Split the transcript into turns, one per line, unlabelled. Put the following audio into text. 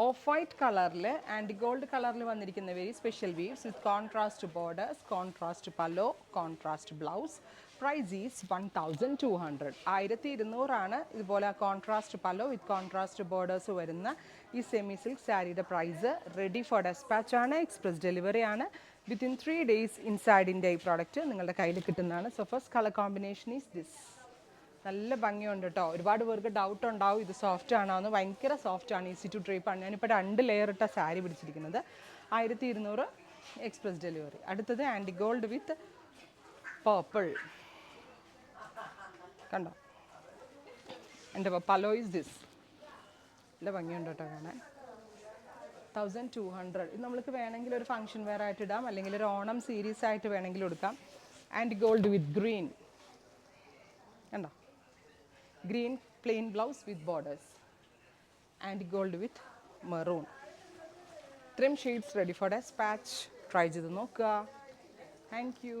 Of white കളറിൽ and gold കളറിൽ വന്നിരിക്കുന്ന very special weaves with contrast borders, contrast pallu, contrast blouse. Price is 1200. 1200 ഇതുപോലെ contrast pallu with contrast borders വരുന്ന ഈ semi silk സാരിയുടെ പ്രൈസ്. റെഡി ഫോർ ഡെസ്പാച്ച് ആണ്, express delivery ആണ്. വിത്തിൻ 3 days ഇൻസൈഡ് ഇന്ത്യ ഈ പ്രോഡക്റ്റ് നിങ്ങളുടെ കയ്യിൽ കിട്ടുന്നതാണ്. So first colour combination is this. നല്ല ഭംഗിയുണ്ട് കേട്ടോ. ഒരുപാട് പേർക്ക് ഡൗട്ട് ഉണ്ടാവും ഇത് സോഫ്റ്റ് ആണോ എന്ന്. ഭയങ്കര സോഫ്റ്റ് ആണ്, ഈസി ടു ഡ്രേപ്പ് ആണ്. ഞാനിപ്പോൾ 2 ലെയർ ഇട്ട സാരി പിടിച്ചിരിക്കുന്നത്. 1200 എക്സ്പ്രസ് ഡെലിവറി. അടുത്തത് ആൻറ്റി ഗോൾഡ് വിത്ത് പേർപ്പിൾ. കണ്ടോ, എൻ്റെ പലോ ഈസ് ദിസ്. നല്ല ഭംഗിയുണ്ട് കേട്ടോ കാണാൻ. 1200. ഇത് നമ്മൾക്ക് വേണമെങ്കിൽ ഒരു ഫംഗ്ഷൻ വെയർ ആയിട്ട് ഇടാം, അല്ലെങ്കിൽ ഒരു ഓണം സീരീസ് ആയിട്ട് വേണമെങ്കിലും എടുക്കാം. And gold with green. കണ്ടോ, green plain blouse with borders. And gold with maroon. ഇത്രയും shades ready for dispatch. Try ചെയ്ത് നോക്കുക. Thank U.